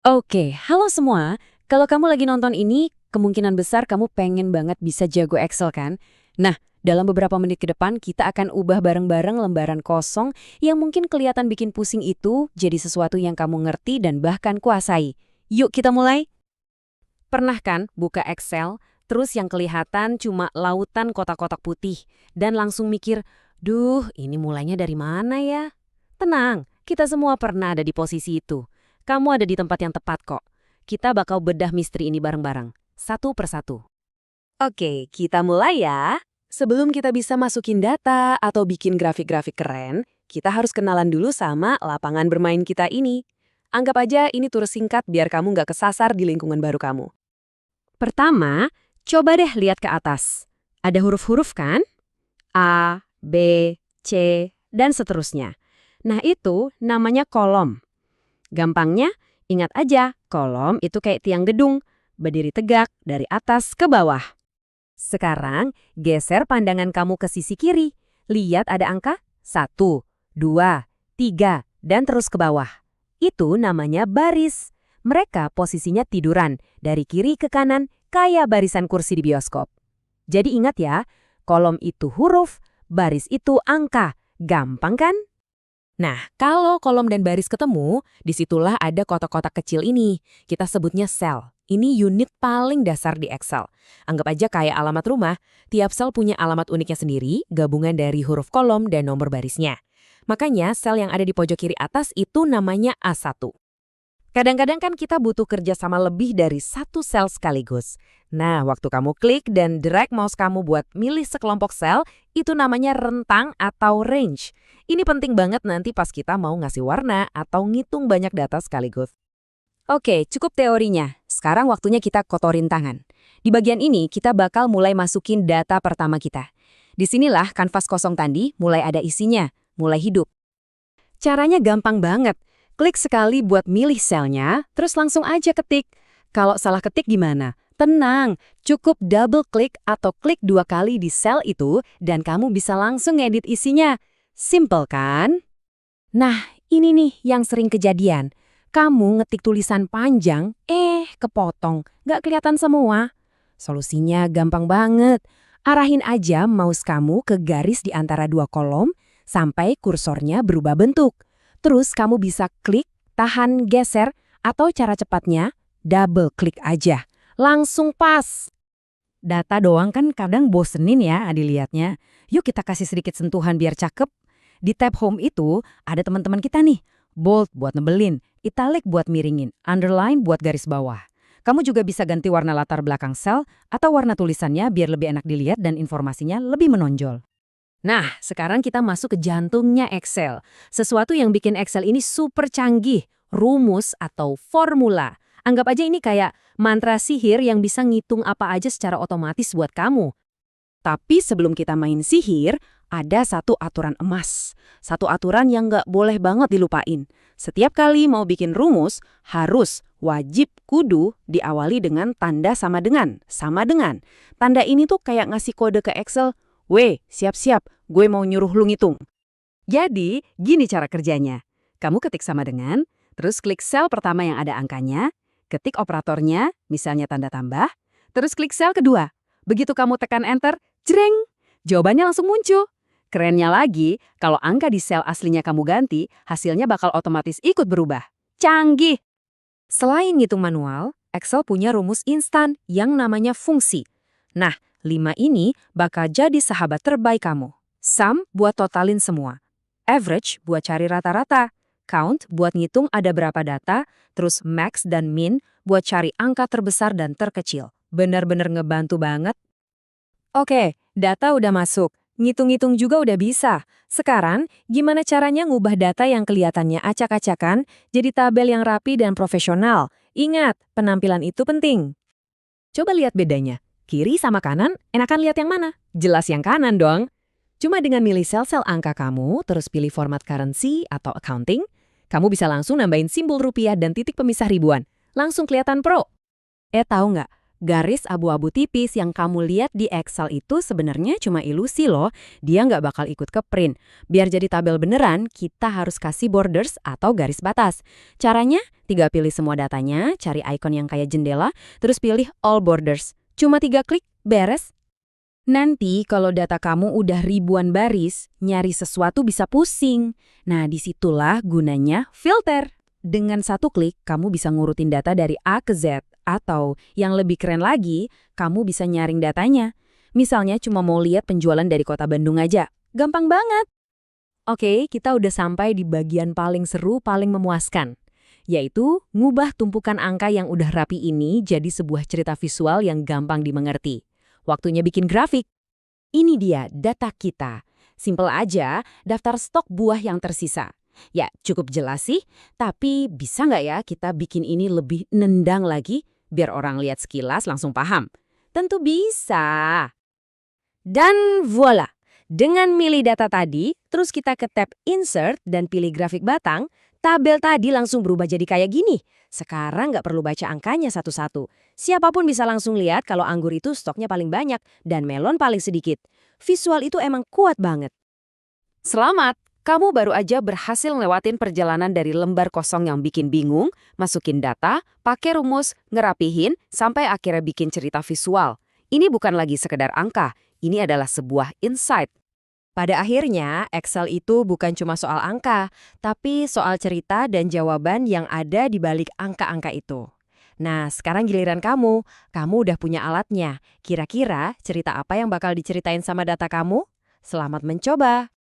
Oke, halo semua. Kalau kamu lagi nonton ini, kemungkinan besar kamu pengen banget bisa jago Excel kan? Nah, dalam beberapa menit ke depan kita akan ubah bareng-bareng lembaran kosong yang mungkin kelihatan bikin pusing itu jadi sesuatu yang kamu ngerti dan bahkan kuasai. Yuk kita mulai. Pernah kan buka Excel, terus yang kelihatan cuma lautan kotak-kotak putih, dan langsung mikir, duh ini mulainya dari mana ya? Tenang, kita semua pernah ada di posisi itu. Kamu ada di tempat yang tepat kok. Kita bakal bedah misteri ini bareng-bareng, satu persatu. Oke, kita mulai ya. Sebelum kita bisa masukin data atau bikin grafik-grafik keren, kita harus kenalan dulu sama lapangan bermain kita ini. Anggap aja ini tur singkat biar kamu nggak kesasar di lingkungan baru kamu. Pertama, coba deh lihat ke atas. Ada huruf-huruf kan? A, B, C, dan seterusnya. Nah itu namanya kolom. Gampangnya, ingat aja, kolom itu kayak tiang gedung, berdiri tegak dari atas ke bawah. Sekarang, geser pandangan kamu ke sisi kiri. Lihat ada angka 1, 2, 3, dan terus ke bawah. Itu namanya baris. Mereka posisinya tiduran, dari kiri ke kanan, kayak barisan kursi di bioskop. Jadi ingat ya, kolom itu huruf, baris itu angka. Gampang kan? Nah, kalau kolom dan baris ketemu, disitulah ada kotak-kotak kecil ini. Kita sebutnya sel. Ini unit paling dasar di Excel. Anggap aja kayak alamat rumah. Tiap sel punya alamat uniknya sendiri, gabungan dari huruf kolom dan nomor barisnya. Makanya sel yang ada di pojok kiri atas itu namanya A1. Kadang-kadang kan kita butuh kerja sama lebih dari satu sel sekaligus. Nah, waktu kamu klik dan drag mouse kamu buat milih sekelompok sel, itu namanya rentang atau range. Ini penting banget nanti pas kita mau ngasih warna atau ngitung banyak data sekaligus. Oke, cukup teorinya. Sekarang waktunya kita kotorin tangan. Di bagian ini kita bakal mulai masukin data pertama kita. Disinilah kanvas kosong tadi mulai ada isinya, mulai hidup. Caranya gampang banget. Klik sekali buat milih selnya, terus langsung aja ketik. Kalau salah ketik gimana? Tenang, cukup double klik atau klik 2 kali di sel itu dan kamu bisa langsung ngedit isinya. Simple kan? Nah, ini nih yang sering kejadian. Kamu ngetik tulisan panjang, kepotong, nggak kelihatan semua. Solusinya gampang banget. Arahin aja mouse kamu ke garis di antara 2 kolom sampai kursornya berubah bentuk. Terus kamu bisa klik, tahan, geser, atau cara cepatnya, double klik aja. Langsung pas. Data doang kan kadang bosenin ya dilihatnya. Yuk kita kasih sedikit sentuhan biar cakep. Di tab home itu ada teman-teman kita nih. Bold buat nebelin, italic buat miringin, underline buat garis bawah. Kamu juga bisa ganti warna latar belakang sel atau warna tulisannya biar lebih enak dilihat dan informasinya lebih menonjol. Nah, sekarang kita masuk ke jantungnya Excel. Sesuatu yang bikin Excel ini super canggih, rumus atau formula. Anggap aja ini kayak mantra sihir yang bisa ngitung apa aja secara otomatis buat kamu. Tapi sebelum kita main sihir, ada satu aturan emas. Satu aturan yang nggak boleh banget dilupain. Setiap kali mau bikin rumus, harus, wajib, kudu diawali dengan tanda sama dengan. Sama dengan. Tanda ini tuh kayak ngasih kode ke Excel, weh, siap-siap, gue mau nyuruh lu ngitung. Jadi, gini cara kerjanya. Kamu ketik sama dengan, terus klik sel pertama yang ada angkanya, ketik operatornya, misalnya tanda tambah, terus klik sel kedua. Begitu kamu tekan enter, jreng, jawabannya langsung muncul. Kerennya lagi, kalau angka di sel aslinya kamu ganti, hasilnya bakal otomatis ikut berubah. Canggih! Selain ngitung manual, Excel punya rumus instan yang namanya fungsi. Nah, 5 ini bakal jadi sahabat terbaik kamu. Sum buat totalin semua. Average buat cari rata-rata. Count buat ngitung ada berapa data. Terus max dan min buat cari angka terbesar dan terkecil. Benar-benar ngebantu banget. Oke, data udah masuk. Ngitung-ngitung juga udah bisa. Sekarang, gimana caranya ngubah data yang kelihatannya acak-acakan jadi tabel yang rapi dan profesional? Ingat, penampilan itu penting. Coba lihat bedanya. Kiri sama kanan, enakan lihat yang mana? Jelas yang kanan dong. Cuma dengan milih sel-sel angka kamu, terus pilih format currency atau accounting, kamu bisa langsung nambahin simbol rupiah dan titik pemisah ribuan. Langsung kelihatan pro. Tahu nggak? Garis abu-abu tipis yang kamu lihat di Excel itu sebenarnya cuma ilusi loh. Dia nggak bakal ikut ke print. Biar jadi tabel beneran, kita harus kasih borders atau garis batas. Caranya, tinggal pilih semua datanya, cari icon yang kayak jendela, terus pilih all borders. Cuma 3 klik, beres. Nanti kalau data kamu udah ribuan baris, nyari sesuatu bisa pusing. Nah, disitulah gunanya filter. Dengan 1 klik, kamu bisa ngurutin data dari A ke Z. Atau yang lebih keren lagi, kamu bisa nyaring datanya. Misalnya cuma mau lihat penjualan dari kota Bandung aja. Gampang banget. Oke, kita udah sampai di bagian paling seru, paling memuaskan. Yaitu ngubah tumpukan angka yang udah rapi ini jadi sebuah cerita visual yang gampang dimengerti. Waktunya bikin grafik. Ini dia data kita. Simpel aja, daftar stok buah yang tersisa. Ya, cukup jelas sih, tapi bisa nggak ya kita bikin ini lebih nendang lagi, biar orang lihat sekilas langsung paham? Tentu bisa. Dan voila! Dengan milih data tadi, terus kita ke tab Insert dan pilih grafik batang, tabel tadi langsung berubah jadi kayak gini. Sekarang nggak perlu baca angkanya satu-satu. Siapapun bisa langsung lihat kalau anggur itu stoknya paling banyak dan melon paling sedikit. Visual itu emang kuat banget. Selamat! Kamu baru aja berhasil ngelewatin perjalanan dari lembar kosong yang bikin bingung, masukin data, pakai rumus, ngerapihin, sampai akhirnya bikin cerita visual. Ini bukan lagi sekedar angka, ini adalah sebuah insight. Pada akhirnya, Excel itu bukan cuma soal angka, tapi soal cerita dan jawaban yang ada di balik angka-angka itu. Nah, sekarang giliran kamu. Kamu udah punya alatnya. Kira-kira cerita apa yang bakal diceritain sama data kamu? Selamat mencoba!